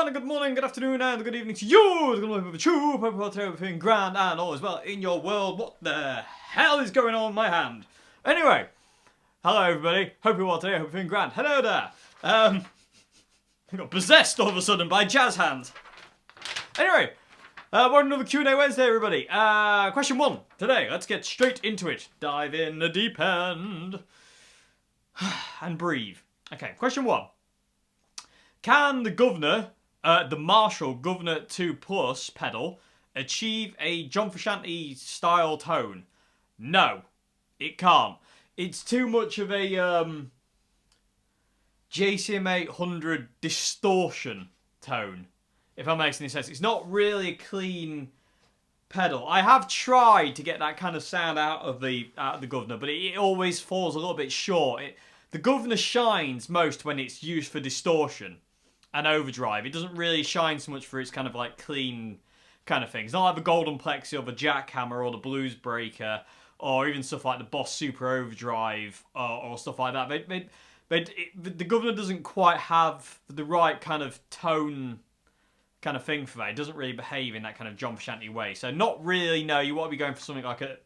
and good morning, good afternoon, and good evening to you. It's going to be hope you're everything grand and all as well in your world. What the hell is going on with my hand? Anyway, hello everybody. Hope you're well today. Hope you're feeling grand. Hello there. I got possessed all of a sudden by jazz hands. Anyway, we're on another Q&A Wednesday, everybody. Question 1 today. Let's get straight into it. Dive in the deep end and breathe. Okay, question 1. Can the Guv'nor, the Marshall Guv'nor 2 Plus pedal, achieve a John Frusciante style tone? No, it can't. It's too much of a JCM 800 distortion tone, if that makes any sense. It's not really a clean pedal. I have tried to get that kind of sound out of the Guv'nor, but it always falls a little bit short. The Guv'nor shines most when it's used for distortion and overdrive. It doesn't really shine so much for its kind of like clean kind of thing. It's not like the Golden Plexi or the Jackhammer or the Blues Breaker or even stuff like the Boss Super Overdrive or stuff like that. The Guv'nor doesn't quite have the right kind of tone kind of thing for that. It doesn't really behave in that kind of John Frusciante way. So not really, no. You want to be going for something like a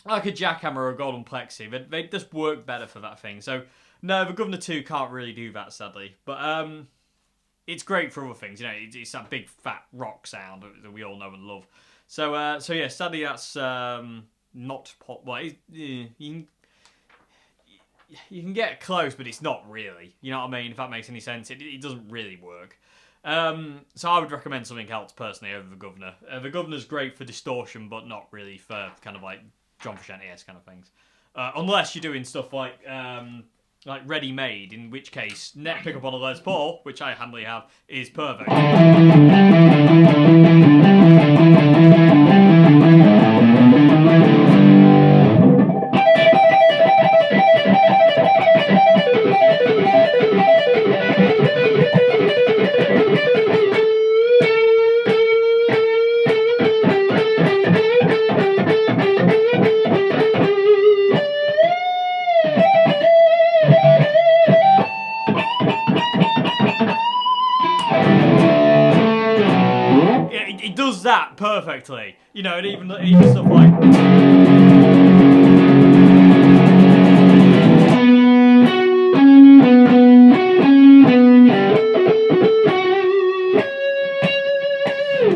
Jackhammer or a Golden Plexi. They just work better for that thing. So no, the Guv'nor 2 can't really do that, sadly. But it's great for other things. You know, it's that big fat rock sound that we all know and love. So yeah, sadly that's not pop. Well, you can get close, but it's not really. You know what I mean? If that makes any sense, it doesn't really work. So I would recommend something else personally over the Guv'nor. The Guv'nor's great for distortion, but not really for kind of like John Frusciante-esque kind of things. Unless you're doing stuff like ready-made, in which case neck pickup on a Les Paul, which I handily have, is perfect. It does that perfectly, you know, and even stuff like,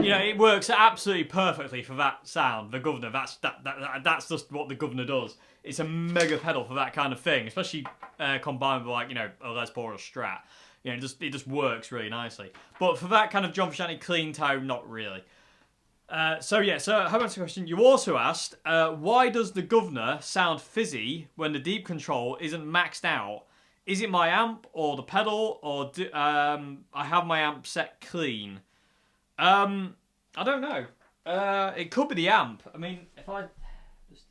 you know, it works absolutely perfectly for that sound. The Guv'nor, that's just what the Guv'nor does. It's a mega pedal for that kind of thing, especially combined with, like, you know, a Les Paul or a Strat. You know, it just works really nicely. But for that kind of John Frusciante clean tone, not really. So how about the question? You also asked, why does the Guv'nor sound fizzy when the deep control isn't maxed out? Is it my amp or the pedal, or I have my amp set clean? I don't know. It could be the amp. I mean, if I just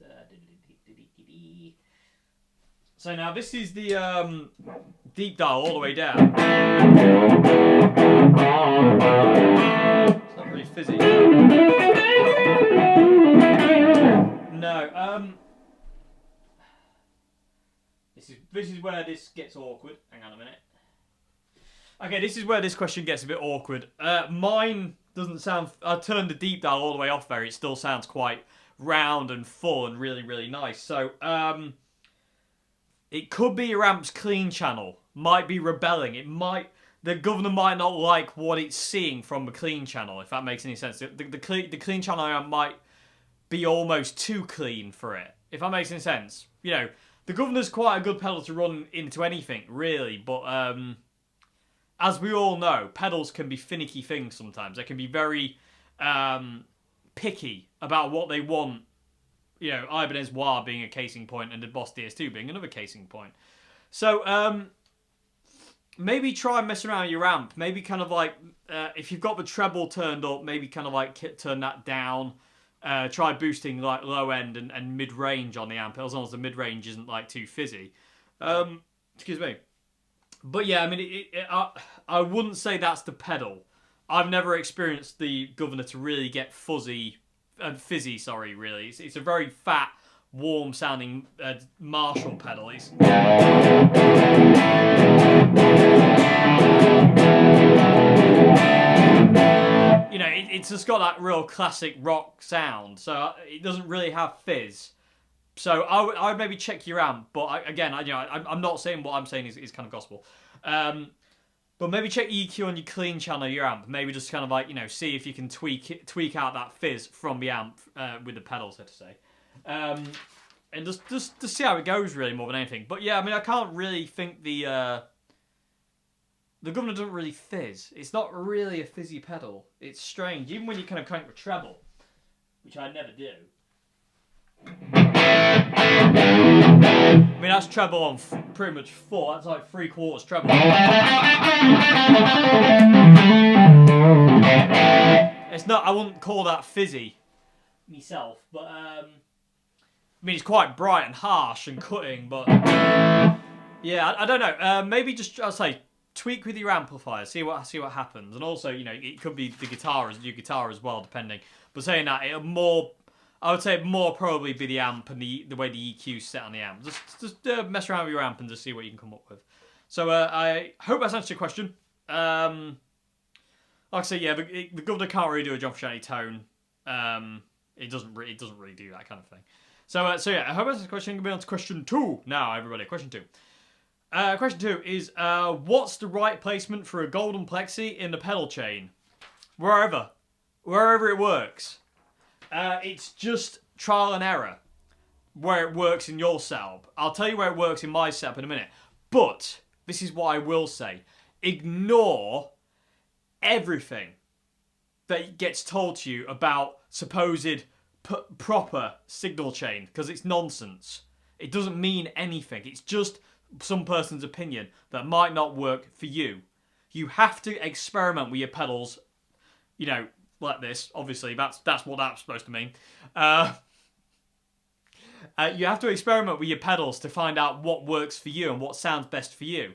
so now this is the deep dial all the way down. It's not really fizzy. No. This is where this gets awkward. Hang on a minute. Okay, this is where this question gets a bit awkward. Mine doesn't sound. I turned the deep dial all the way off there. It still sounds quite round and full and really, really nice. So it could be your amp's clean channel. Might be rebelling. The Guv'nor might not like what it's seeing from the clean channel, if that makes any sense. The clean channel amp might be almost too clean for it, if that makes any sense. You know, the Guv'nor's quite a good pedal to run into anything, really, but as we all know, pedals can be finicky things sometimes. They can be very picky about what they want. You know, Ibanez Wah being a casing point and the Boss DS2 being another casing point. So, maybe try and mess around with your amp. Maybe kind of like, if you've got the treble turned up, maybe kind of like turn that down. Try boosting like low end and mid-range on the amp, as long as the mid-range isn't like too fizzy. Excuse me. But yeah, I mean, I wouldn't say that's the pedal. I've never experienced the Guv'nor to really get fizzy, really. It's a very fat, warm sounding Marshall pedal. it's just got that real classic rock sound. So it doesn't really have fizz. So I would maybe check your amp, but I'm not saying what I'm saying is kind of gospel. But maybe check EQ on your clean channel of your amp. Maybe just kind of like, see if you can tweak out that fizz from the amp with the pedal, so to say. And just see how it goes, really, more than anything. But yeah, I mean, I can't really think the Guv'nor doesn't really fizz. It's not really a fizzy pedal. It's strange, even when you kind of crank the treble, which I never do. I mean, that's treble on pretty much 4. That's like 3/4 treble. It's not. I wouldn't call that fizzy myself, but I mean, it's quite bright and harsh and cutting. But yeah, I don't know. Maybe just I'll say tweak with your amplifier. See what happens, and also it could be the guitar as well, depending. But saying that, I would say it'd more probably be the amp and the way the EQ's set on the amp. Just mess around with your amp and just see what you can come up with. So I hope that's answered your question. Like I say, yeah, the Guv'nor can't really do a John Frusciante tone. It doesn't really do that kind of thing. So yeah, I hope that's the question. We're going on to question 2 now, everybody. Question 2. Question 2 is what's the right placement for a golden plexi in the pedal chain? Wherever it works. It's just trial and error where it works in your setup. I'll tell you where it works in my setup in a minute. But this is what I will say. Ignore everything that gets told to you about supposed proper signal chain, because it's nonsense. It doesn't mean anything. It's just some person's opinion that might not work for you. You have to experiment with your pedals, like this. Obviously, that's what that's supposed to mean. You have to experiment with your pedals to find out what works for you and what sounds best for you.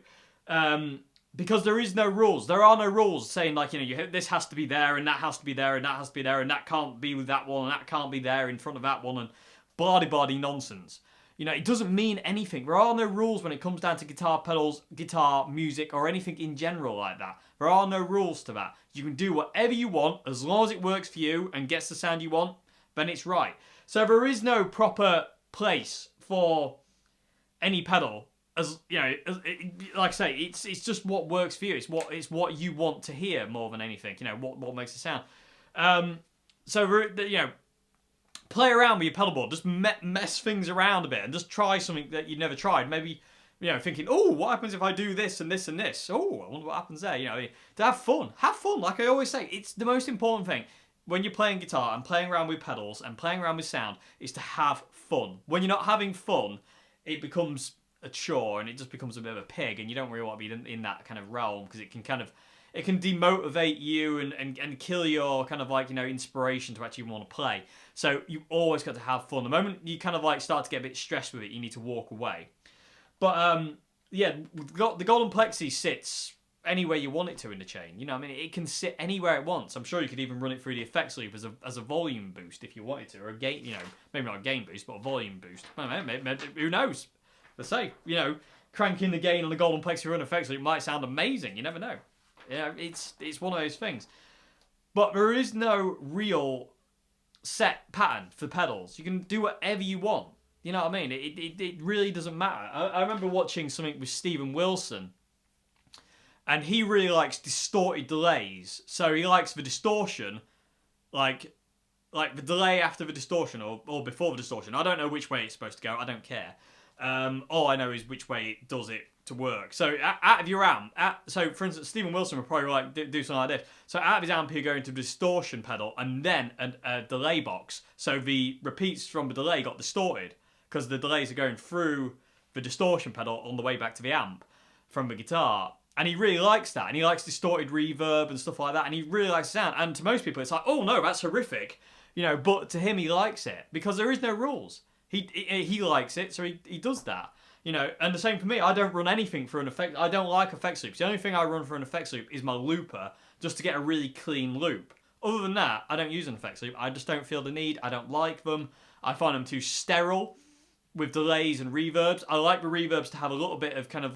Because there is no rules. There are no rules saying like, this has to be there and that has to be there and that has to be there and that can't be with that one and that can't be there in front of that one and blah-de-blah-de nonsense. It doesn't mean anything. There are no rules when it comes down to guitar pedals, guitar music, or anything in general like that. There are no rules to that. You can do whatever you want as long as it works for you and gets the sound you want, then it's right. So there is no proper place for any pedal. As like I say, it's just what works for you. It's what you want to hear more than anything. What makes it sound. Play around with your pedal board. Just mess things around a bit and just try something that you've never tried. Maybe thinking, oh, what happens if I do this and this and this? Oh, I wonder what happens there. To have fun. Have fun. Like I always say, it's the most important thing when you're playing guitar and playing around with pedals and playing around with sound is to have fun. When you're not having fun, it becomes a chore and it just becomes a bit of a pig, and you don't really want to be in that kind of realm because it can demotivate you and kill your kind of inspiration to actually want to play. So you always got to have fun. The moment you kind of start to get a bit stressed with it, you need to walk away. But the Golden Plexi sits anywhere you want it to in the chain. It can sit anywhere it wants. I'm sure you could even run it through the effects loop as a volume boost if you wanted to, or a gain, maybe not a gain boost, but a volume boost. Maybe, who knows? Let's say, cranking the gain on the Golden Plexi through an effects loop might sound amazing. You never know. It's one of those things. But there is no real set pattern for pedals. You can do whatever you want. You know what I mean? It really doesn't matter. I remember watching something with Steven Wilson, and he really likes distorted delays. So he likes the distortion, like the delay after the distortion or before the distortion. I don't know which way it's supposed to go. I don't care. All I know is which way it does it to work. So out of your amp, so for instance, Steven Wilson would probably do something like this. So out of his amp, he'd go into the distortion pedal and then a delay box. So the repeats from the delay got distorted because the delays are going through the distortion pedal on the way back to the amp from the guitar. And he really likes that. And he likes distorted reverb and stuff like that. And he really likes the sound. And to most people, it's like, oh no, that's horrific. But to him, he likes it because there is no rules. He likes it, so he does that. And the same for me. I don't run anything for an effect. I don't like effects loops. The only thing I run for an effects loop is my looper, just to get a really clean loop. Other than that, I don't use an effects loop. I just don't feel the need. I don't like them. I find them too sterile with delays and reverbs. I like the reverbs to have a little bit of kind of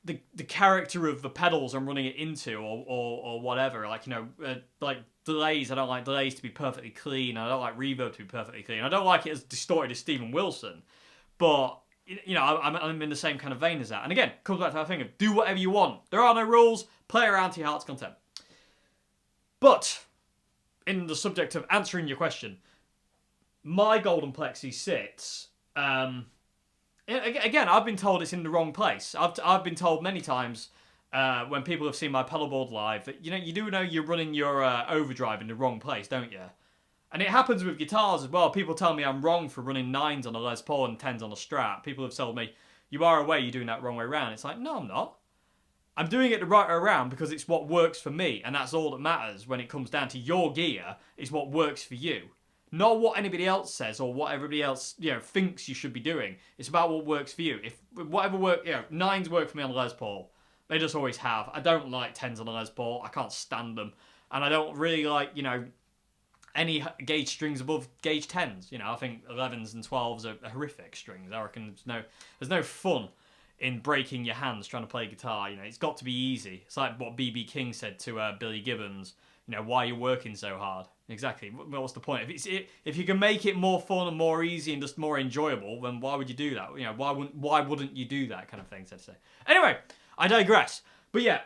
the character of the pedals I'm running it into, or whatever. Like, like delays. I don't like delays to be perfectly clean. I don't like reverb to be perfectly clean. I don't like it as distorted as Steven Wilson. But I'm in the same kind of vein as that. And again, comes back to that thing of do whatever you want. There are no rules. Play around to your heart's content. But in the subject of answering your question, my Golden Plexi sits. Again, I've been told it's in the wrong place. I've been told many times when people have seen my pedal board live that you do know you're running your overdrive in the wrong place, don't you? And it happens with guitars as well. People tell me I'm wrong for running 9s on a Les Paul and 10s on a Strat. People have told me, you are aware you're doing that wrong way around. It's like, no, I'm not. I'm doing it the right way around because it's what works for me, and that's all that matters when it comes down to your gear, is what works for you. Not what anybody else says or what everybody else thinks you should be doing. It's about what works for you. If whatever 9s work for me on Les Paul. They just always have. I don't like 10s on a Les Paul. I can't stand them. And I don't really like, any gauge strings above gauge 10s. I think 11s and 12s are horrific strings. I reckon there's no fun in breaking your hands trying to play guitar. It's got to be easy. It's like what B.B. King said to Billy Gibbons. Why are you working so hard? Exactly. What's the point? If you can make it more fun and more easy and just more enjoyable, then why would you do that? Why wouldn't you do that kind of thing? So to say. Anyway, I digress. But yeah,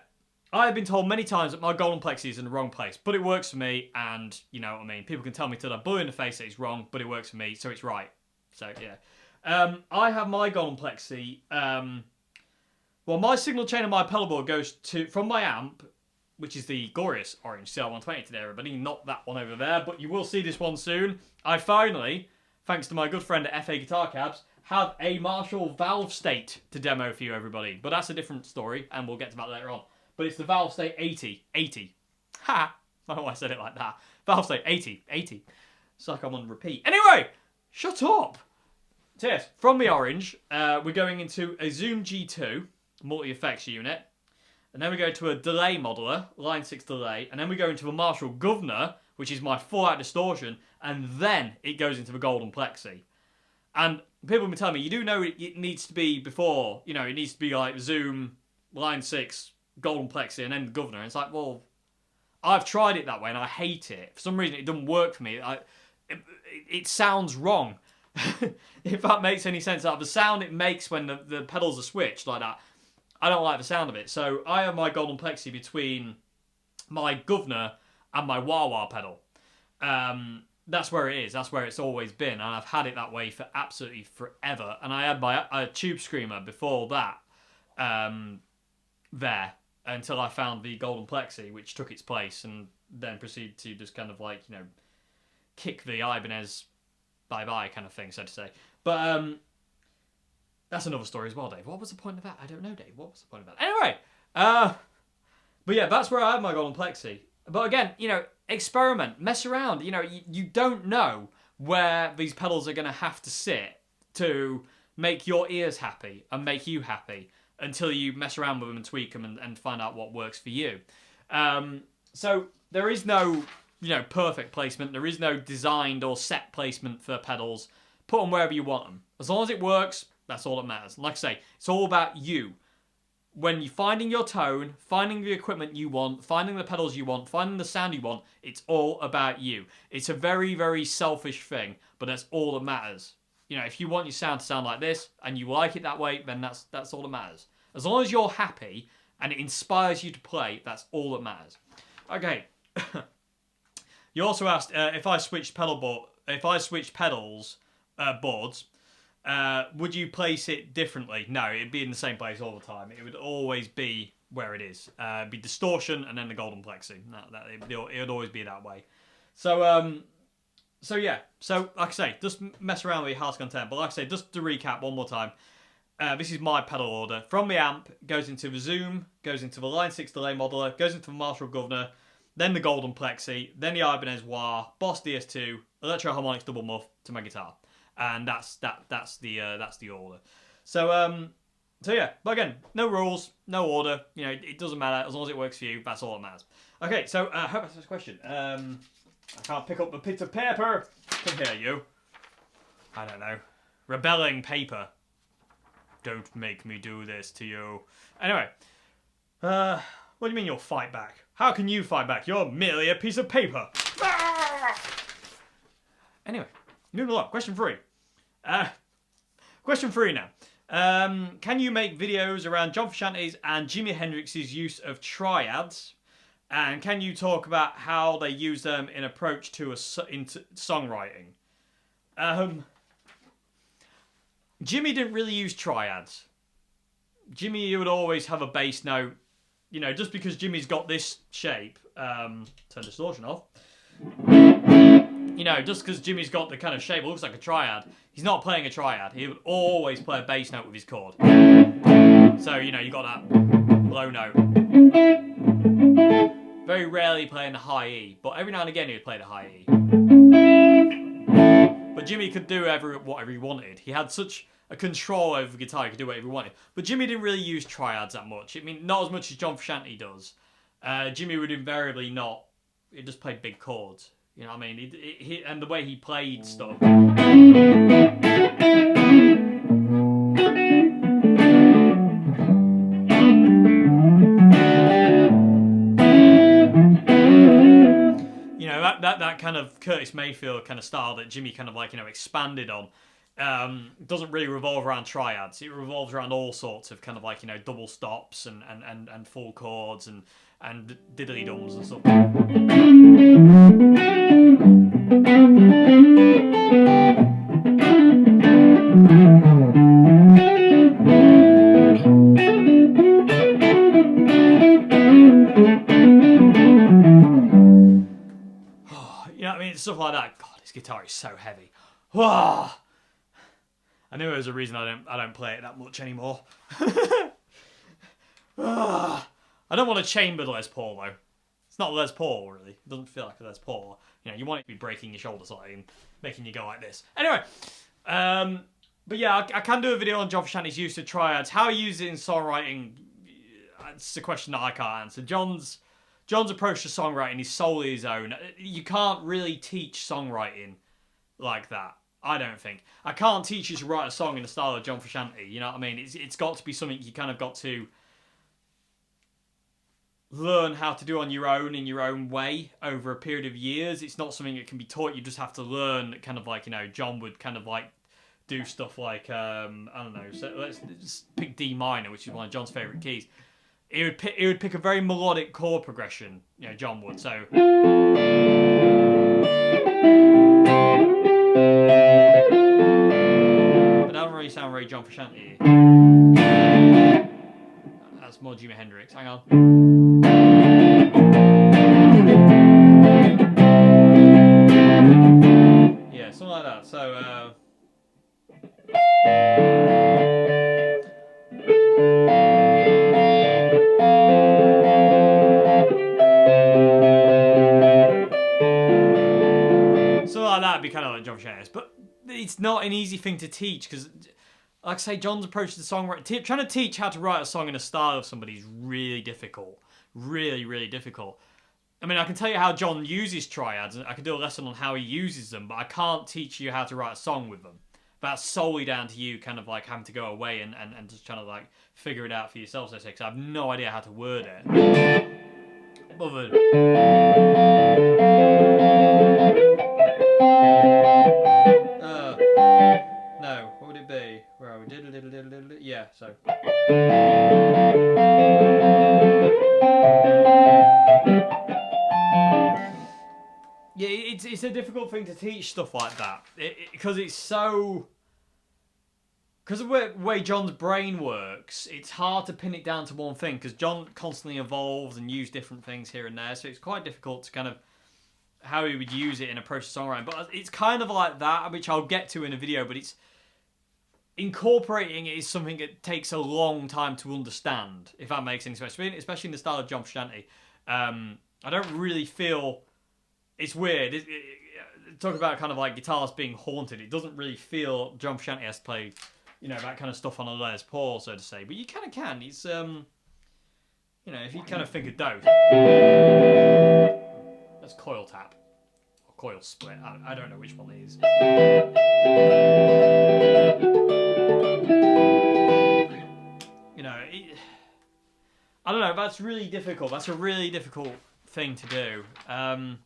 I have been told many times that my Golden Plexi is in the wrong place, but it works for me, and you know what I mean. People can tell me till they're blue in the face that it's wrong, but it works for me, so it's right. So yeah, I have my Golden Plexi. Well, my signal chain on my pedal board goes from my amp, which is the glorious orange CL120 today, everybody. Not that one over there, but you will see this one soon. I finally, thanks to my good friend at FA Guitar Cabs, have a Marshall Valve State to demo for you, everybody. But that's a different story, and we'll get to that later on. But it's the Valve State 80. Ha! I don't know why I said it like that. Valve State 80. It's like I'm on repeat. Anyway, shut up! So yes, from the orange, we're going into a Zoom G2 multi-effects unit. And then we go to a delay modeler, line 6 delay. And then we go into a Marshall Guv'nor, which is my full-out distortion. And then it goes into the Golden Plexi. And people have been telling me, you do know it needs to be before, it needs to be like Zoom, line 6, Golden Plexi, and then the Guv'nor. And it's like, well, I've tried it that way and I hate it. For some reason, it doesn't work for me. It sounds wrong. If that makes any sense. Like the sound it makes when the pedals are switched like that, I don't like the sound of it. So I have my Golden Plexi between my Guv'nor and my wah-wah pedal. That's where it is. That's where it's always been. And I've had it that way for absolutely forever. And I had my Tube Screamer before that there until I found the Golden Plexi, which took its place and then proceeded to just kind of like, kick the Ibanez bye-bye kind of thing, so to say. But that's another story as well, Dave. What was the point of that? I don't know, Dave. What was the point of that? Anyway, but yeah, that's where I have my Golden Plexi. But again, experiment, mess around. You don't know where these pedals are going to have to sit to make your ears happy and make you happy until you mess around with them and tweak them and find out what works for you. So there is no, perfect placement. There is no designed or set placement for pedals. Put them wherever you want them. As long as it works, that's all that matters. Like I say, it's all about you. When you're finding your tone, finding the equipment you want, finding the pedals you want, finding the sound you want, it's all about you. It's a very, very selfish thing, but that's all that matters. If you want your sound to sound like this and you like it that way, then that's all that matters. As long as you're happy and it inspires you to play, that's all that matters. Okay. You also asked if I switched pedals boards, would you place it differently? No, it'd be in the same place all the time. It would always be where it is. It'd be distortion and then the Golden Plexi. It would always be that way. So yeah. So like I say, just mess around with your house content. But like I say, just to recap one more time. This is my pedal order. From the amp, goes into the Zoom, goes into the Line 6 delay modeler, goes into the Marshall Guv'nor, then the Golden Plexi, then the Ibanez Wah, Boss DS2, Electro Harmonics double muff to my guitar. And that's the order. So yeah, but again, no rules, no order. It doesn't matter as long as it works for you. That's all that matters. Okay, so I hope that's this question. I can't pick up the bit of paper. Come here, you. I don't know. Rebelling paper. Don't make me do this to you. Anyway, what do you mean you'll fight back? How can you fight back? You're merely a piece of paper. Anyway, moving along. Question 3. Question 3 now. Can you make videos around John Frusciante's and Jimi Hendrix's use of triads? And can you talk about how they use them in approach to into songwriting? Jimi didn't really use triads. Jimi would always have a bass note. You know, just because Jimmy's got this shape, turn distortion off. You know, just because Jimmy's got the kind of shape, it looks like a triad. He's not playing a triad. He would always play a bass note with his chord. So, you know, you got that low note. Very rarely playing the high E, but every now and again he would play the high E. But Jimi could do whatever he wanted. He had such a control over the guitar, he could do whatever he wanted. But Jimi didn't really use triads that much. I mean, not as much as John Frusciante does. Jimi would invariably not. He just played big chords. You know what I mean? And the way he played stuff. You know, that kind of Curtis Mayfield kind of style that Jimi kind of like, you know, expanded on. Doesn't really revolve around triads. It revolves around all sorts of kind of like, you know, double stops and full chords and diddly dums and stuff. You know what I mean? Stuff like that. God, this guitar is so heavy. Whoa. I knew there's a reason I don't play it that much anymore. I don't want a chambered Les Paul though. It's not Les Paul really. It doesn't feel like a Les Paul. You know, you want it to be breaking your shoulder slightly and making you go like this. Anyway, but yeah, I can do a video on John Frusciante's use of triads. How he uses it in songwriting, it's a question that I can't answer. John's approach to songwriting is solely his own. You can't really teach songwriting like that. I don't think. I can't teach you to write a song in the style of John Frusciante. You know what I mean? It's got to be something you kind of got to learn how to do on your own in your own way over a period of years. It's not something that can be taught. You just have to learn. Kind of like, you know, John would kind of like do stuff like I don't know. So let's just pick D minor, which is one of John's favorite keys. He would pick a very melodic chord progression. You know, John would. So. But that doesn't really sound very John Frusciante. That's more Jimi Hendrix. Hang on. Yeah, something like that. So, something like that would be kind of like John Frusciante. But it's not an easy thing to teach because, like I say, John's approach to the songwriting, trying to teach how to write a song in a style of somebody is really difficult. Really, really difficult. I mean, I can tell you how John uses triads, and I can do a lesson on how he uses them, but I can't teach you how to write a song with them. That's solely down to you kind of like having to go away and just trying to like figure it out for yourself, so to say, because I have no idea how to word it. Other no, what would it be? Where are we? Yeah, so. Yeah, it's a difficult thing to teach stuff like that because it's so. Because of the way John's brain works, it's hard to pin it down to one thing because John constantly evolves and uses different things here and there, so it's quite difficult to kind of how he would use it in a process songwriting. But it's kind of like that, which I'll get to in a video, but it's incorporating it is something that takes a long time to understand, if that makes any sense, especially in the style of John Frusciante. I don't really feel. It's weird. Talk about kind of like guitars being haunted. It doesn't really feel John Frusciante has to play, you know, that kind of stuff on a Les Paul, so to say. But you kind of can. It's, you know, if you kind of think of those. That's coil tap. Or coil split. I don't know which one it is. I don't know. That's really difficult. That's a really difficult thing to do. I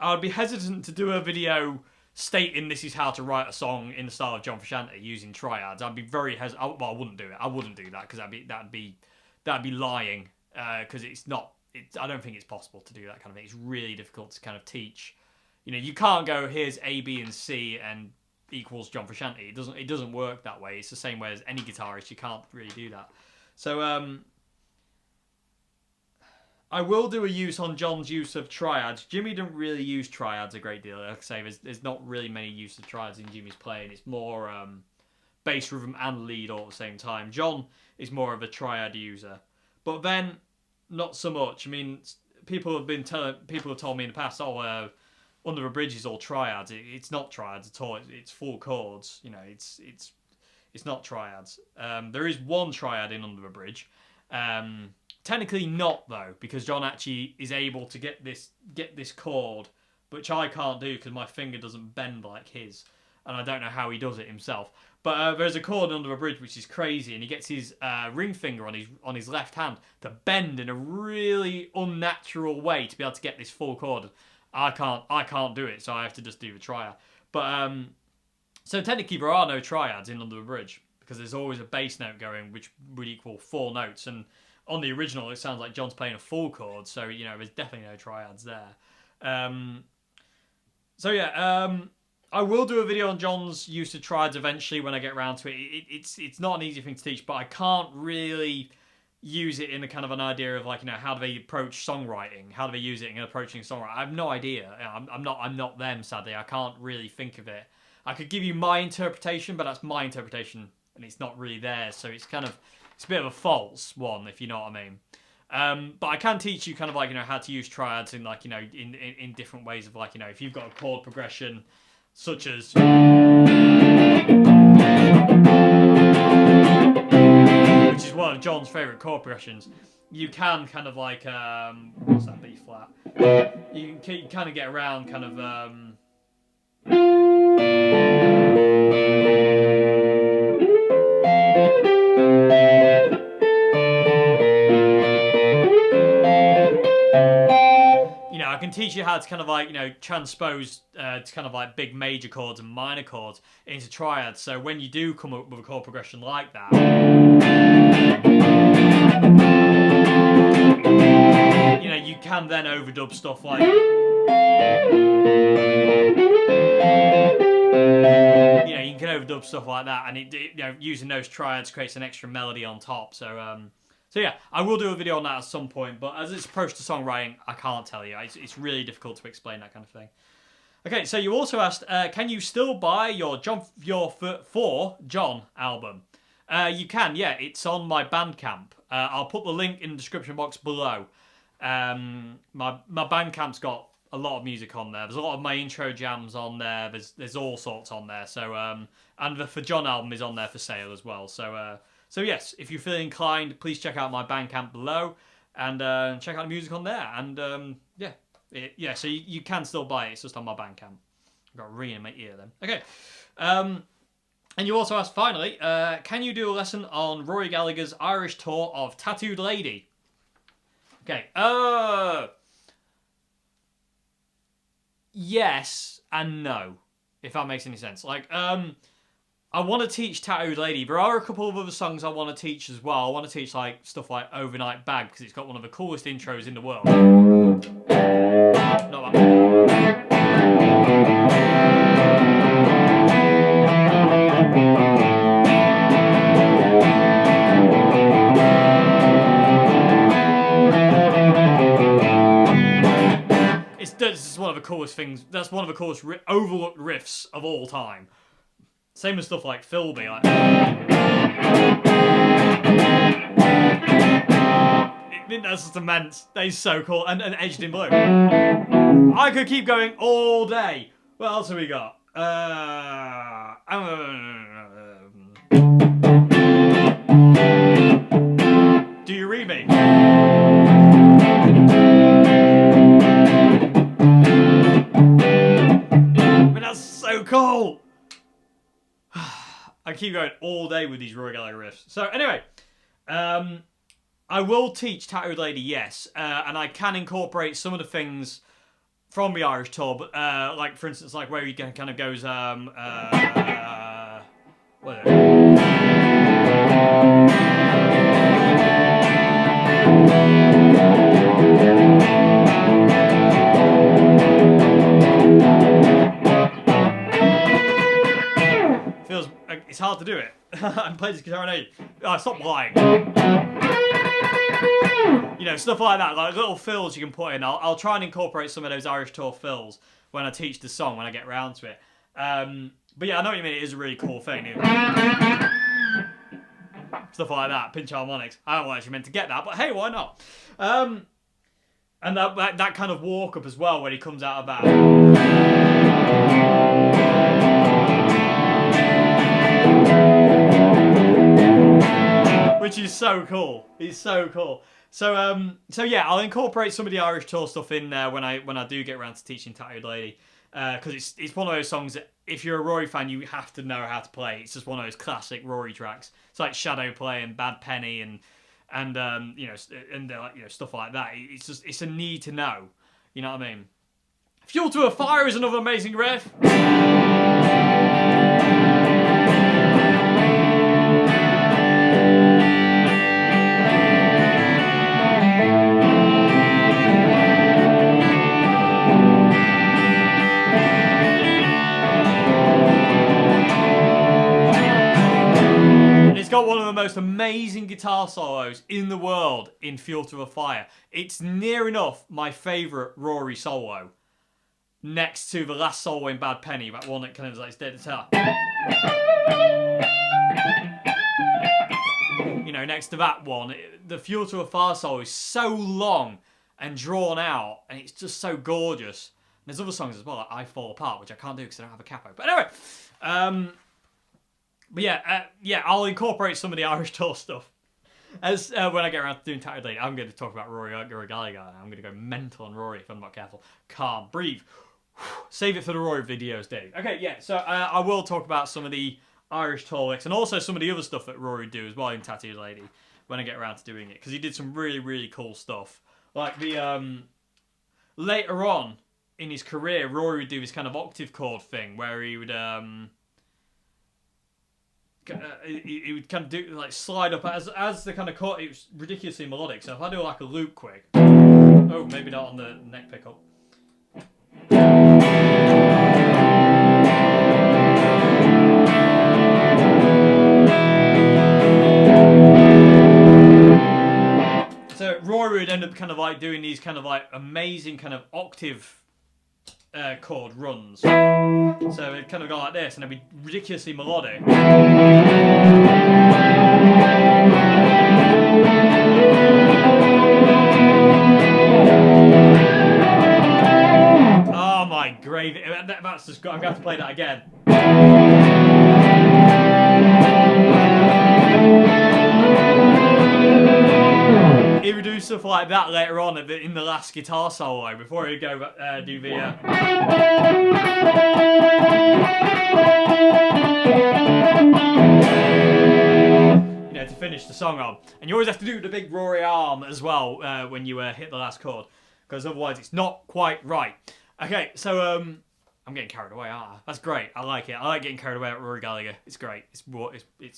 would be hesitant to do a video stating this is how to write a song in the style of John Frusciante using triads. I'd be very hesitant. Well, I wouldn't do it. I wouldn't do that because that'd be lying. Because it's not. I don't think it's possible to do that kind of thing. It's really difficult to kind of teach. You know, you can't go here's A, B, and C and equals John Frusciante. It doesn't work that way. It's the same way as any guitarist. You can't really do that. So I will do a use on John's use of triads. Jimi didn't really use triads a great deal. Like I say, there's not really many use of triads in Jimi's playing. It's more bass, rhythm, and lead all at the same time. John is more of a triad user, but then not so much. I mean, people have told me in the past, Under the Bridge is all triads. It's not triads at all. It's full chords. You know, it's not triads. There is one triad in Under the Bridge. Technically not though, because John actually is able to get this chord, which I can't do because my finger doesn't bend like his, and I don't know how he does it himself. But there's a chord Under a Bridge which is crazy, and he gets his ring finger on his left hand to bend in a really unnatural way to be able to get this full chord. I can't do it, so I have to just do the triad. But so technically there are no triads in Under the Bridge because there's always a bass note going, which would equal 4 notes, and on the original, it sounds like John's playing a full chord, so, you know, there's definitely no triads there. I will do a video on John's use of triads eventually when I get around to it. It's not an easy thing to teach, but I can't really use it in a kind of an idea of, like, you know, how do they approach songwriting? How do they use it in approaching songwriting? I have no idea. I'm not them, sadly. I can't really think of it. I could give you my interpretation, but that's my interpretation, and it's not really theirs, so it's kind of... It's a bit of a false one, if you know what I mean. But I can teach you kind of like, you know, how to use triads in, like, you know, in different ways of, like, you know, if you've got a chord progression such as... which is one of John's favourite chord progressions. You can kind of like... what's that, B flat? You can kind of get around kind of... I can teach you how to kind of like, you know, transpose to kind of like big major chords and minor chords into triads. So when you do come up with a chord progression like that, you know, you can then overdub stuff like, you know, you can overdub stuff like that, and you know, using those triads creates an extra melody on top. So yeah, I will do a video on that at some point, but as it's approached to songwriting, I can't tell you. It's really difficult to explain that kind of thing. Okay, so you also asked, can you still buy your For John album? You can, yeah. It's on my Bandcamp. I'll put the link in the description box below. My Bandcamp's got a lot of music on there. There's a lot of my intro jams on there. There's all sorts on there. So and the For John album is on there for sale as well. So yes, if you feel inclined, please check out my Bandcamp below and check out the music on there. And so you can still buy it. It's just on my Bandcamp. I've got a ring in my ear then. Okay. And you also asked, finally, can you do a lesson on Rory Gallagher's Irish tour of Tattooed Lady? Okay. Yes and no, if that makes any sense. Like, I want to teach Tattooed Lady. There are a couple of other songs I want to teach as well. I want to teach like stuff like Overnight Bag because it's got one of the coolest intros in the world. Not that. This is one of the coolest things. That's one of the coolest overlooked riffs of all time. Same as stuff like Philby. Like, that's just immense. That is so cool. And Edged in Blue. I could keep going all day. What else have we got? Do You Read Me? But that's so cool. I keep going all day with these Rory Gallagher riffs. So anyway, I will teach Tattooed Lady, yes, and I can incorporate some of the things from the Irish tour, but like for instance, like where he kind of goes, what is it? Feels like it's hard to do it. I'm playing this guitar and stop lying. You know, stuff like that, like little fills you can put in. I'll try and incorporate some of those Irish tour fills when I teach the song, when I get around to it. But yeah, I know what you mean. It is a really cool thing. Stuff like that, pinch harmonics. I don't actually meant to get that, but hey, why not? And that kind of walk up as well when he comes out of that. Which is so cool. It's so cool. So yeah, I'll incorporate some of the Irish tour stuff in there when I do get around to teaching Tattooed Lady, because it's one of those songs that if you're a Rory fan, you have to know how to play. It's just one of those classic Rory tracks. It's like Shadow Play and Bad Penny and you know, and you know, stuff like that. It's a need to know. You know what I mean? Fuel to a Fire is another amazing riff. It's got one of the most amazing guitar solos in the world in Fuel to a Fire. It's near enough my favourite Rory solo, next to the last solo in Bad Penny, that one that kind of like dead guitar. You know, next to that one, the Fuel to a Fire solo is so long and drawn out, and it's just so gorgeous. And there's other songs as well, like I Fall Apart, which I can't do because I don't have a capo. But anyway, but yeah, I'll incorporate some of the Irish tour stuff as when I get around to doing Tattooed Lady. I'm going to talk about Rory Gallagher. I'm going to go mental on Rory if I'm not careful. Calm, breathe. Save it for the Rory videos, Dave. Okay, yeah, so I will talk about some of the Irish tour licks and also some of the other stuff that Rory do as well in Tattooed Lady when I get around to doing it, because he did some really, really cool stuff. Like the later on in his career, Rory would do this kind of octave chord thing where he would he would kind of do like slide up as the kind of chord. It was ridiculously melodic. So if I do like a loop quick, oh, maybe not on the neck pickup. So Rory would end up kind of like doing these kind of like amazing kind of octave chord runs. So it kind of go like this, and it'd be ridiculously melodic. Oh my gravy! That's just. I'm gonna have to play that again. He would do stuff like that later on in the last guitar solo before he'd go do the. You know, to finish the song on, and you always have to do the big Rory arm as well when you hit the last chord, because otherwise it's not quite right. Okay, so I'm getting carried away, aren't I? That's great. I like it. I like getting carried away at Rory Gallagher. It's great. It's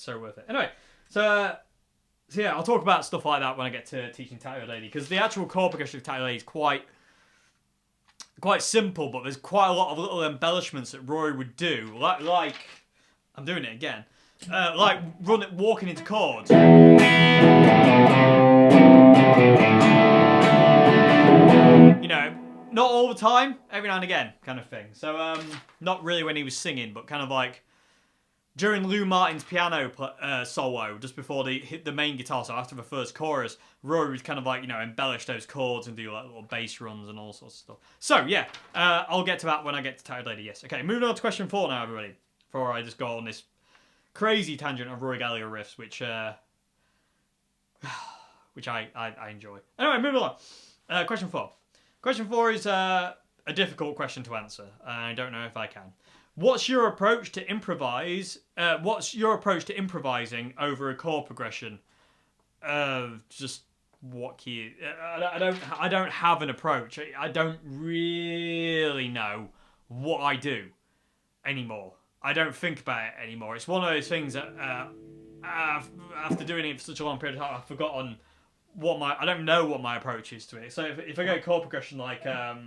so worth it. Anyway, so yeah, I'll talk about stuff like that when I get to teaching Tattooed Lady, because the actual chord progression of Tattooed Lady is quite simple, but there's quite a lot of little embellishments that Rory would do, like I'm doing it again, like walking into chords. You know, not all the time, every now and again, kind of thing. So not really when he was singing, but kind of like during Lou Martin's piano solo, just before they hit the main guitar solo, after the first chorus, Rory would kind of like, you know, embellish those chords and do like little bass runs and all sorts of stuff. So yeah, I'll get to that when I get to Tattooed Lady, yes. Okay, moving on to question 4 now, everybody, before I just go on this crazy tangent of Rory Gallagher riffs, which I enjoy. Anyway, moving on. Question 4. Question 4 is a difficult question to answer. I don't know if I can. What's your approach to improvising over a chord progression? Just what key. I don't have an approach. I don't really know what I do anymore. I don't think about it anymore. It's one of those things that after doing it for such a long period of time, I've forgotten I don't know what my approach is to it. So if I go chord progression like so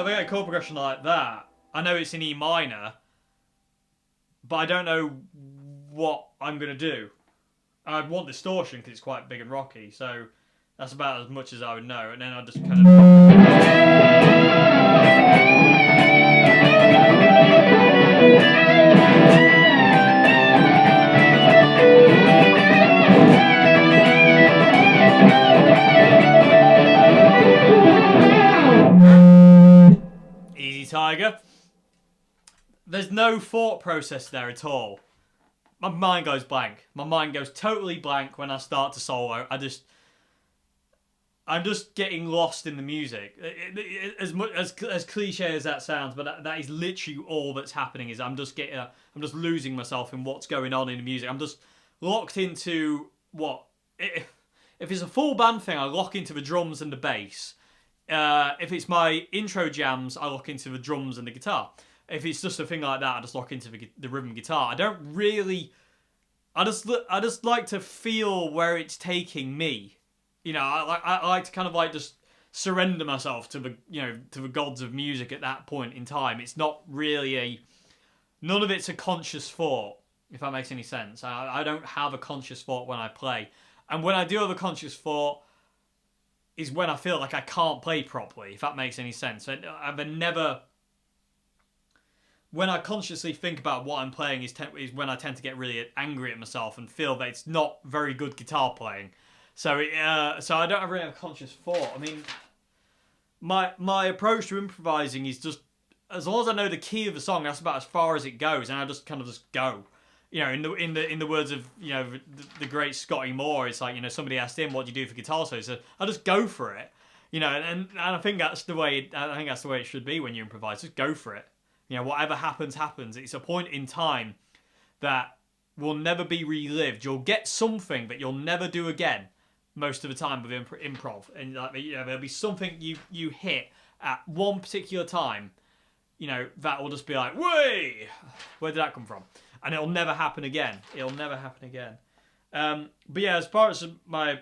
if I get a chord progression like that, I know it's in E minor, but I don't know what I'm going to do. I want distortion because it's quite big and rocky, so that's about as much as I would know. And then I just kind of easy tiger. There's no thought process there at all. My mind goes blank. My mind goes totally blank when I start to solo. I'm just getting lost in the music. As much as cliche as that sounds, but that is literally all that's happening. Is I'm just losing myself in what's going on in the music. I'm just locked into what. If it's a full band thing, I lock into the drums and the bass. If it's my intro jams, I lock into the drums and the guitar. If it's just a thing like that, I just lock into the rhythm guitar. I don't really. I just like to feel where it's taking me. You know, I like to kind of like just surrender myself to the gods of music at that point in time. It's not really none of it's a conscious thought, if that makes any sense. I don't have a conscious thought when I play, and when I do have a conscious thought, is when I feel like I can't play properly, if that makes any sense. I've never. When I consciously think about what I'm playing is when I tend to get really angry at myself and feel that it's not very good guitar playing. So I don't really have a conscious thought. I mean, my approach to improvising is just as long as I know the key of the song, that's about as far as it goes, and I just kind of just go. You know, in the words of the great Scotty Moore, it's like somebody asked him, "What do you do for guitar solo?" So I just go for it. And I think that's the way it should be when you improvise. Just go for it. Whatever happens, happens. It's a point in time that will never be relived. You'll get something that you'll never do again most of the time with improv. And there'll be something you hit at one particular time, that will just be like, "Way, where did that come from?" And it'll never happen again. But yeah, as far as my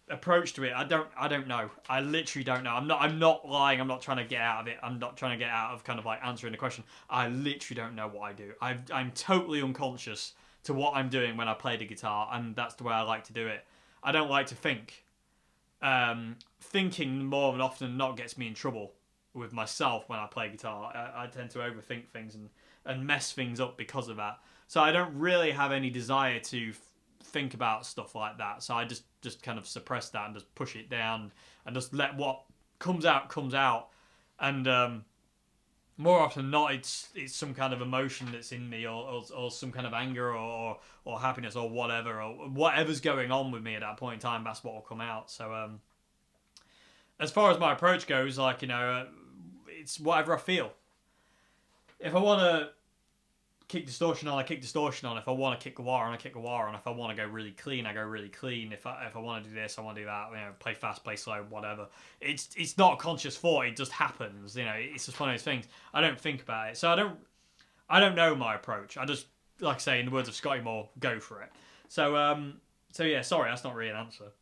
approach to it, I don't know. I literally don't know. I'm not lying. I'm not trying to get out of it. I'm not trying to get out of kind of like answering the question. I literally don't know what I do. I'm totally unconscious to what I'm doing when I play the guitar, and that's the way I like to do it. I don't like to think. Thinking more often than not gets me in trouble with myself when I play guitar. I tend to overthink things and mess things up because of that. So I don't really have any desire to think about stuff like that. So I just kind of suppress that and just push it down and just let what comes out. And more often than not, it's some kind of emotion that's in me, or some kind of anger or happiness or whatever's going on with me at that point in time. That's what will come out. So as far as my approach goes, it's whatever I feel. If I want to kick distortion on, I kick distortion on. If I want to kick a wah on, I kick a wah on. If I want to go really clean, I go really clean. If I want to do this, I want to do that. Play fast, play slow, whatever. It's not a conscious thought. It just happens. It's just one of those things. I don't think about it. So I don't know my approach. I just, like I say, in the words of Scotty Moore, go for it. So yeah, sorry, that's not really an answer.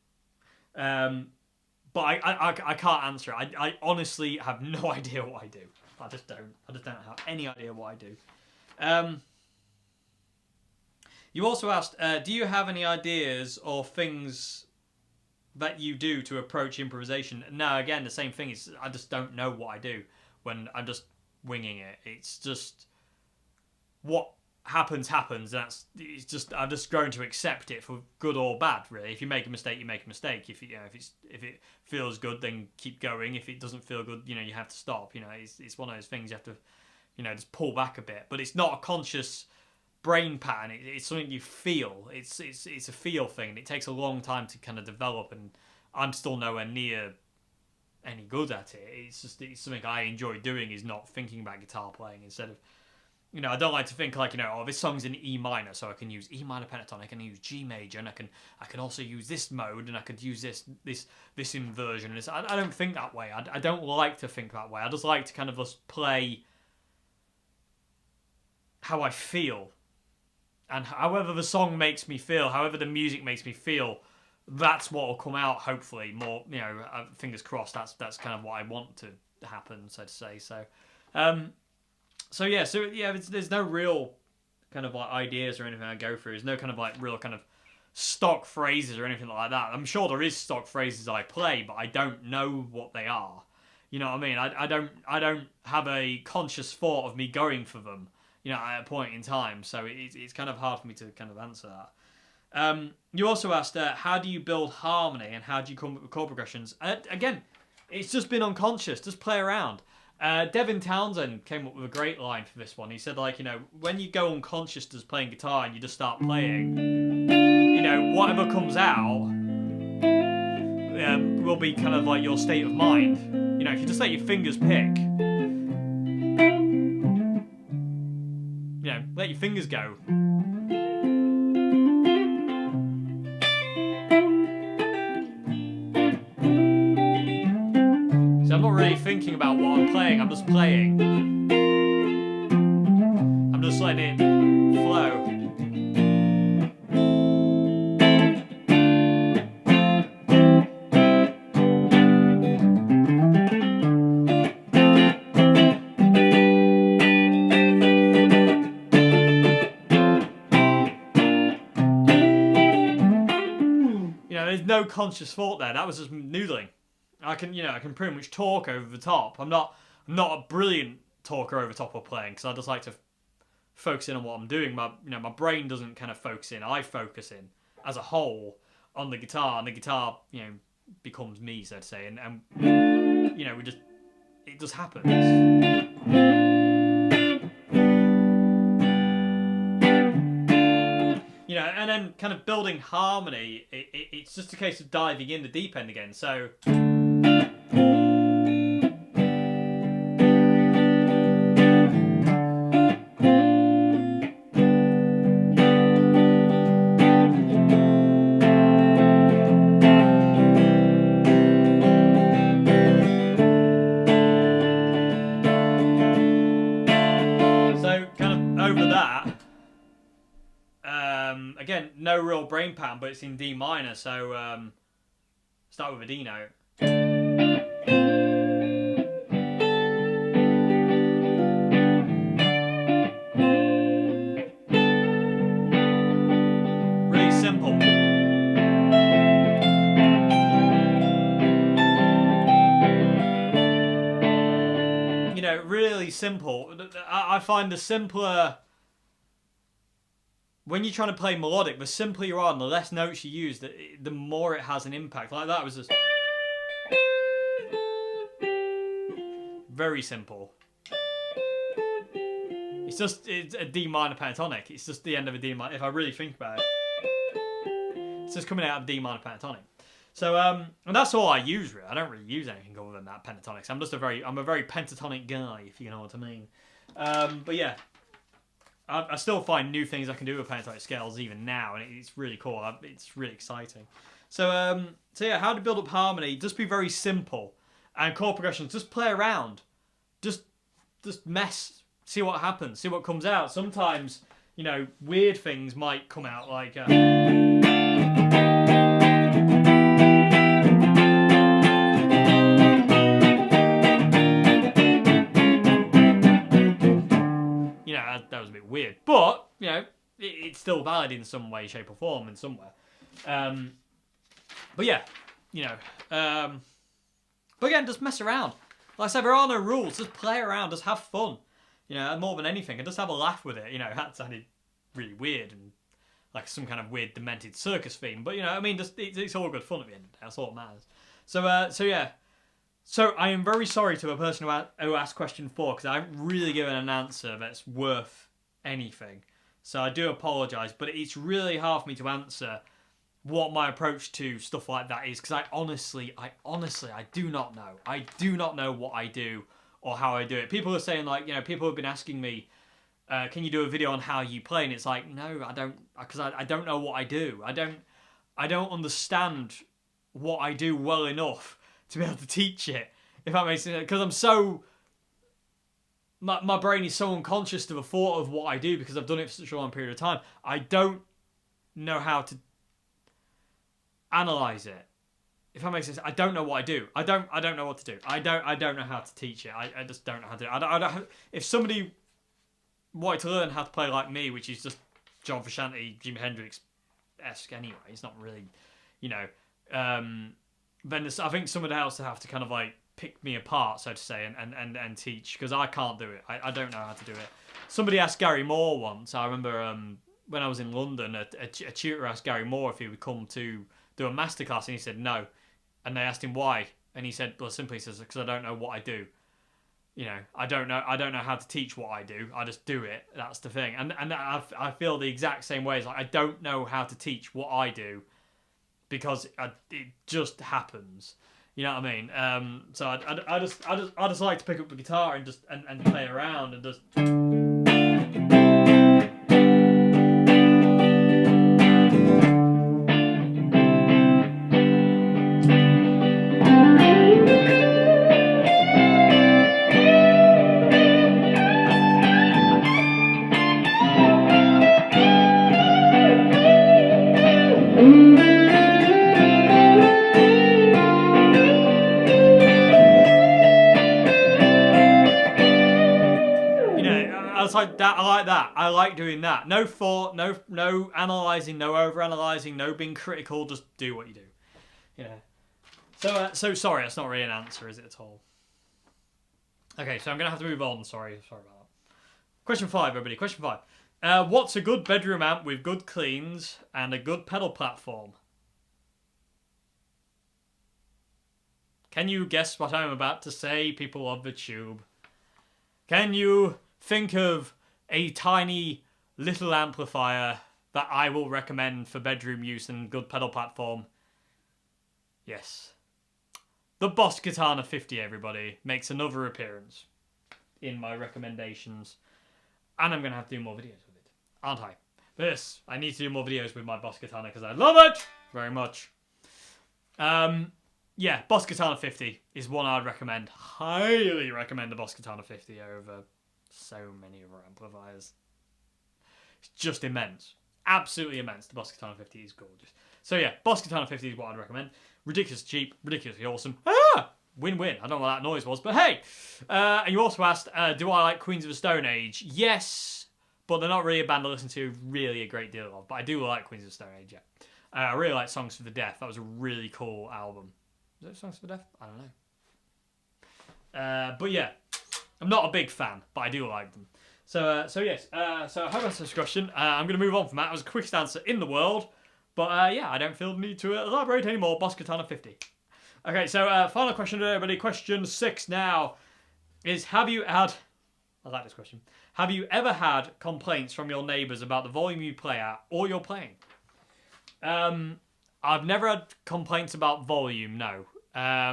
But I can't answer it. I honestly have no idea what I do. I just don't have any idea what I do. You also asked, do you have any ideas or things that you do to approach improvisation? No, again, the same thing is I just don't know what I do when I'm just winging it. It's just what happens. It's just I'm just going to accept it for good or bad. Really, if you make a mistake, you make a mistake. If it feels good, then keep going. If it doesn't feel good, you have to stop. It's one of those things you have to. Just pull back a bit. But it's not a conscious brain pattern. It's something you feel. It's a feel thing. It takes a long time to kind of develop, and I'm still nowhere near any good at it. It's something I enjoy doing, is not thinking about guitar playing instead of You know, I don't like to think like, you know, oh, this song's in E minor, so I can use E minor pentatonic, I can use G major, and I can also use this mode, and I could use this inversion. I don't think that way. I don't like to think that way. I just like to kind of just play how I feel, and however the song makes me feel, however the music makes me feel, that's what will come out. Hopefully, more, you know, fingers crossed. That's kind of what I want to happen, so to say. So yeah, there's no real kind of like ideas or anything I go through. There's no kind of like real kind of stock phrases or anything like that. I'm sure there is stock phrases I play, but I don't know what they are. You know what I mean? I don't have a conscious thought of me going for them, you know, at a point in time. So it's kind of hard for me to kind of answer that. You also asked, how do you build harmony and how do you come up with chord progressions? Again, it's just been unconscious. Just play around. Devin Townsend came up with a great line for this one. He said, like, you know, when you go unconscious just playing guitar and you just start playing, you know, whatever comes out will be kind of like your state of mind. You know, if you just let your fingers pick, you know, let your fingers go. So I'm not really thinking about what I'm playing, I'm just playing. I'm just letting it flow. You know, there's no conscious thought there, that was just noodling. I can pretty much talk over the top. I'm not a brilliant talker over the top of playing, because I just like to focus in on what I'm doing. My brain doesn't kind of focus in. I focus in as a whole on the guitar, and the guitar, you know, becomes me, so to say, and you know, it just happens. You know, and then kind of building harmony, it's just a case of diving in the deep end again. So kind of over that. Again, no real brain pattern, but it's in D minor, so start with a D note. Really simple. You know, really simple. I find the simpler... When you're trying to play melodic, the simpler you are and the less notes you use, the more it has an impact. Like that was just... very simple. It's a D minor pentatonic. It's just the end of a D minor. If I really think about it, it's just coming out of D minor pentatonic. So and that's all I use really. I don't really use anything other than that pentatonics. I'm a very pentatonic guy, if you know what I mean. But yeah, I still find new things I can do with pentatonic scales even now, and it's really cool. It's really exciting. So yeah, how to build up harmony? Just be very simple, and chord progressions. Just play around, just mess, see what happens, see what comes out. Sometimes, you know, weird things might come out, like you know, that was a bit weird, but you know, it's still valid in some way, shape, or form, and somewhere. But yeah, you know, but again, just mess around. Like I said, there are no rules. Just play around, just have fun. You know, more than anything, and just have a laugh with it. You know, that sounded really weird and like some kind of weird, demented circus theme. But you know, I mean, just it's all good fun at the end of the day. That's all that matters. So yeah. So I am very sorry to a person who asked question 4, because I haven't really given an answer that's worth anything. So I do apologise, but it's really hard for me to answer what my approach to stuff like that is, because I honestly do not know. I do not know what I do or how I do it. People are saying, like, you know, people have been asking me can you do a video on how you play? And it's like, no, I don't, because I don't know what I do. I don't understand what I do well enough to be able to teach it, if that makes sense. Because I'm so, my brain is so unconscious to the thought of what I do because I've done it for such a long period of time. I don't know how to analyze it, if that makes sense. I don't know what I do. I don't know what to do. I don't know how to teach it. I just don't know how to do it. I don't if somebody wanted to learn how to play like me, which is just John Frusciante, Jimi Hendrix-esque anyway, it's not really, then I think somebody else would have to kind of like pick me apart, so to say, and teach, because I can't do it. I don't know how to do it. Somebody asked Gary Moore once, I remember when I was in London, a tutor asked Gary Moore if he would come to do a masterclass, and he said no. And they asked him why, and he said, well, simply says, because I don't know what I do. I don't know how to teach what I do. I just do it. That's the thing. And I feel the exact same way. It's like I don't know how to teach what I do because it just happens. You know what I mean? So I just like to pick up the guitar and just and play around and just. Like that, I like that. I like doing that. No thought, no analysing, no over-analysing, no being critical. Just do what you do. So sorry, that's not really an answer, is it at all? Okay, so I'm gonna have to move on. Sorry about that. Question 5, everybody. Question 5. What's a good bedroom amp with good cleans and a good pedal platform? Can you guess what I'm about to say, people of the tube? Can you think of a tiny little amplifier that I will recommend for bedroom use and good pedal platform? Yes. The Boss Katana 50, everybody, makes another appearance in my recommendations. And I'm going to have to do more videos with it, aren't I? Yes, I need to do more videos with my Boss Katana because I love it very much. Yeah, Boss Katana 50 is one I'd recommend. Highly recommend the Boss Katana 50 over so many other amplifiers. It's just immense. Absolutely immense. The Boss Katana 50 is gorgeous. So yeah, Boss Katana 50 is what I'd recommend. Ridiculously cheap, ridiculously awesome. Win-win. I don't know what that noise was, but hey. And you also asked, do I like Queens of the Stone Age? Yes, but they're not really a band I listen to really a great deal of. But I do like Queens of the Stone Age, yeah. I really like Songs for the Deaf. That was a really cool album. Is it Songs for the Deaf? I don't know. But yeah. I'm not a big fan, but I do like them. So yes. So I hope that's this question. I'm going to move on from that. It was the quickest answer in the world. But yeah, I don't feel the need to elaborate anymore. Boss Katana 50. Okay, so final question, everybody. Question 6 now is, have you had... I like this question. Have you ever had complaints from your neighbours about the volume you play at or you're playing? I've never had complaints about volume, no.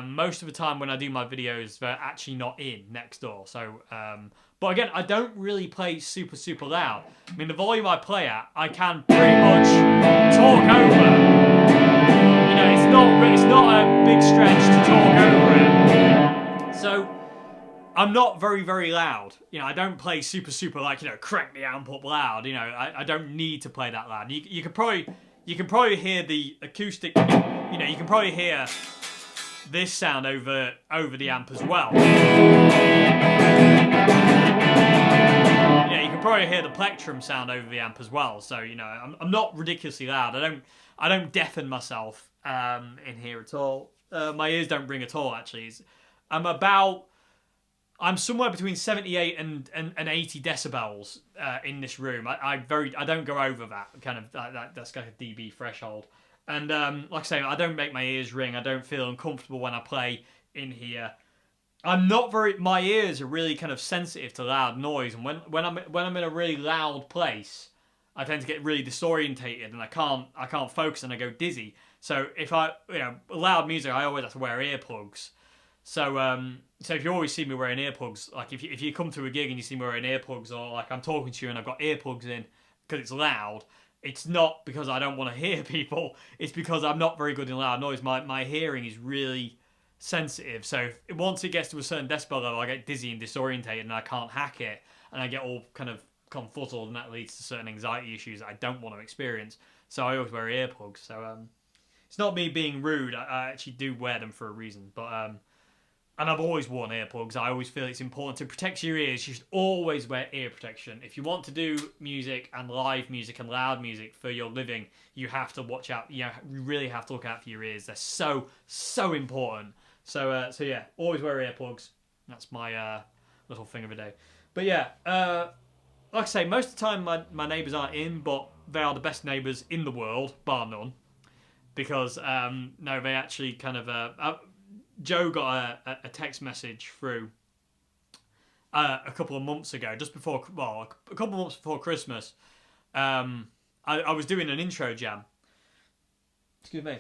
Most of the time when I do my videos, they're actually not in next door. So, but again, I don't really play super loud. I mean, the volume I play at, I can pretty much talk over. It's not a big stretch to talk over it. So, I'm not very loud. I don't play super like, crank the amp up loud. I don't need to play that loud. You can probably hear the acoustic. You can probably hear this sound over the amp as well. You can probably hear the plectrum sound over the amp as well. So I'm not ridiculously loud. I don't deafen myself in here at all. My ears don't ring at all. Actually, I'm somewhere between 78 and 80 decibels in this room. I don't go over that kind of that's kind of dB threshold. And like I say, I don't make my ears ring. I don't feel uncomfortable when I play in here. My ears are really kind of sensitive to loud noise, and when I'm in a really loud place, I tend to get really disorientated and I can't focus and I go dizzy. So if loud music, I always have to wear earplugs. So if you always see me wearing earplugs, like if you come to a gig and you see me wearing earplugs, or like I'm talking to you and I've got earplugs in because it's loud, it's not because I don't want to hear people. It's because I'm not very good in loud noise. My hearing is really sensitive. So once it gets to a certain decibel level, I get dizzy and disorientated and I can't hack it, and I get all kind of confuzzled, and that leads to certain anxiety issues that I don't want to experience. So I always wear earplugs. So it's not me being rude. I actually do wear them for a reason, but and I've always worn earplugs. I always feel it's important to protect your ears. You should always wear ear protection. If you want to do music and live music and loud music for your living, you have to watch out. You really have to look out for your ears. They're so important. So yeah, always wear earplugs. That's my little thing of a day. But yeah, like I say, most of the time my neighbours aren't in, but they are the best neighbours in the world, bar none. Because no, they actually kind of Joe got a text message through a couple of months ago, just before, well, a couple of months before Christmas. I was doing an intro jam. Excuse me.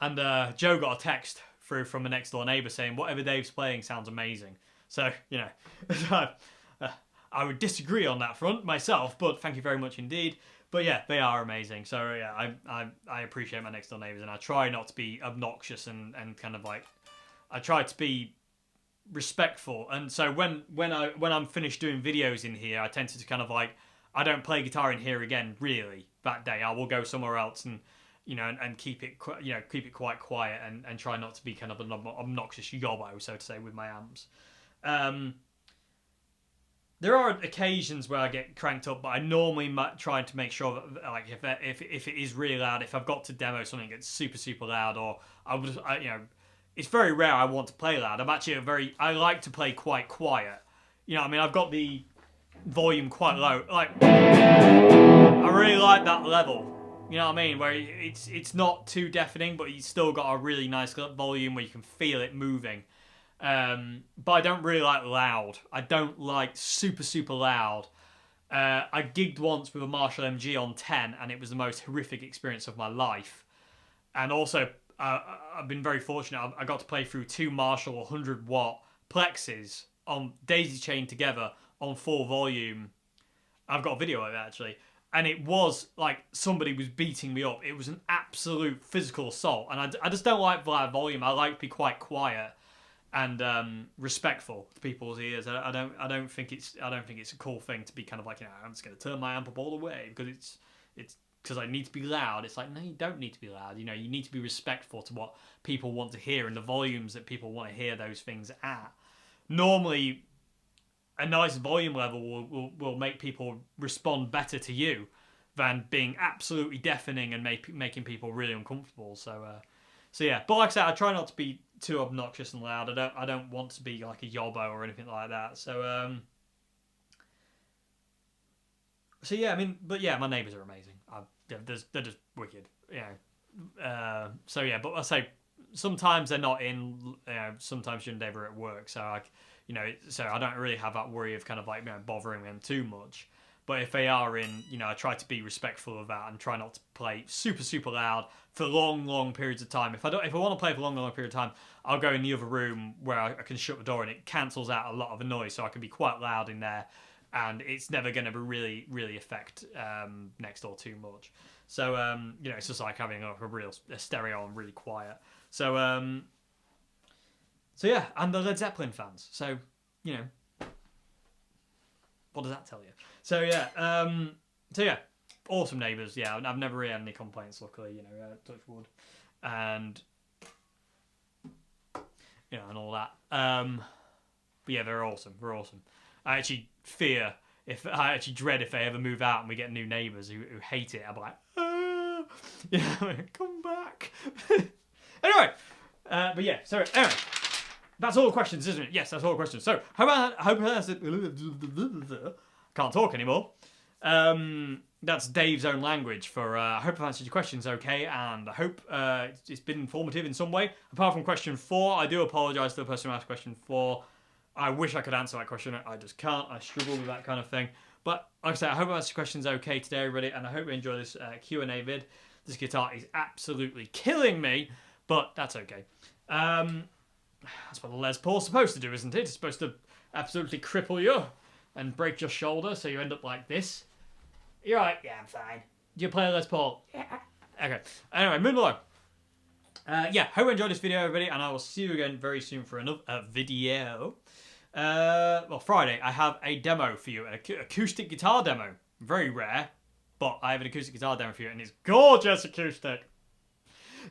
And Joe got a text through from a next door neighbour saying, whatever Dave's playing sounds amazing. So, you know, I would disagree on that front myself, but thank you very much indeed. But yeah, they are amazing. So yeah, I appreciate my next door neighbours, and I try not to be obnoxious and kind of like, I try to be respectful. And so when I'm finished doing videos in here, I tend to kind of like, I don't play guitar in here again really that day. I will go somewhere else and, you know, and keep it quite quiet and try not to be kind of an obnoxious yobbo, so to say, with my amps. There are occasions where I get cranked up, but I normally try to make sure that, like, if it is really loud, if I've got to demo something that's super loud, or you know, it's very rare I want to play loud. I like to play quite quiet. You know what I mean? I've got the volume quite low. Like, I really like that level. You know what I mean? Where it's not too deafening, but you still got a really nice volume where you can feel it moving. But I don't really like loud. I don't like super loud. I gigged once with a Marshall MG on 10, and it was the most horrific experience of my life. And also, I've been very fortunate. I got to play through 2 Marshall 100-watt plexis on daisy chained together on full volume. I've got a video of it actually. And it was like somebody was beating me up. It was an absolute physical assault. And I just don't like loud volume. I like to be quite quiet and respectful to people's ears. I don't think it's a cool thing to be kind of like, you know, I'm just going to turn my amp up all the way because it's because I need to be loud. It's like, no, you don't need to be loud. You know, you need to be respectful to what people want to hear and the volumes that people want to hear those things at. Normally, a nice volume level will make people respond better to you than being absolutely deafening and making people really uncomfortable. So yeah. But like I said, I try not to be too obnoxious and loud. I don't want to be like a yobbo or anything like that. So yeah, I mean, but yeah, my neighbours are amazing. They're just wicked, you know. So yeah, but I say sometimes they're not in. You know, sometimes during the day they're at work, so I don't really have that worry of kind of like, you know, bothering them too much. But if they are in, you know, I try to be respectful of that and try not to play super loud for long periods of time. If I want to play for a long period of time, I'll go in the other room where I can shut the door and it cancels out a lot of the noise, so I can be quite loud in there, and it's never going to really affect next door too much. So you know, it's just like having a stereo on really quiet. So yeah, and the Led Zeppelin fans. So, you know, what does that tell you? So yeah, awesome neighbours. Yeah, I've never really had any complaints. Luckily, you know, touch wood, and you know, and all that. But yeah, they're awesome. They're awesome. I actually dread if they ever move out and we get new neighbours who hate it. I'm like, you know, come back. Anyway, but yeah. So anyway. That's all the questions, isn't it? Yes, that's all the questions. So, hope I answered... Can't talk anymore. That's Dave's own language for... I hope I've answered your questions okay, and I hope it's been informative in some way. Apart from question 4, I do apologise to the person who asked question 4. I wish I could answer that question. I just can't. I struggle with that kind of thing. But, like I said, I hope I've answered your questions okay today, everybody, and I hope you enjoy this Q&A vid. This guitar is absolutely killing me, but that's okay. That's what the Les Paul's supposed to do, isn't it? It's supposed to absolutely cripple you and break your shoulder so you end up like this. You're right. Yeah, I'm fine. Do you play a Les Paul? Yeah. Okay. Anyway, moving along. Yeah, hope you enjoyed this video, everybody, and I will see you again very soon for another video. Well, Friday, I have a demo for you, an acoustic guitar demo. Very rare, but I have an acoustic guitar demo for you, and it's gorgeous acoustic.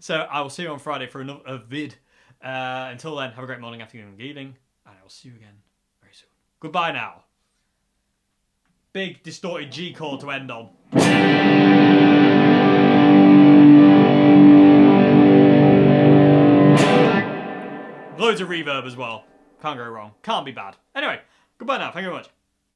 So I will see you on Friday for another vid. Until then, have a great morning, afternoon, and evening, and I will see you again very soon. Goodbye now. Big distorted G chord to end on. Loads of reverb as well. Can't go wrong. Can't be bad. Anyway, goodbye now. Thank you very much.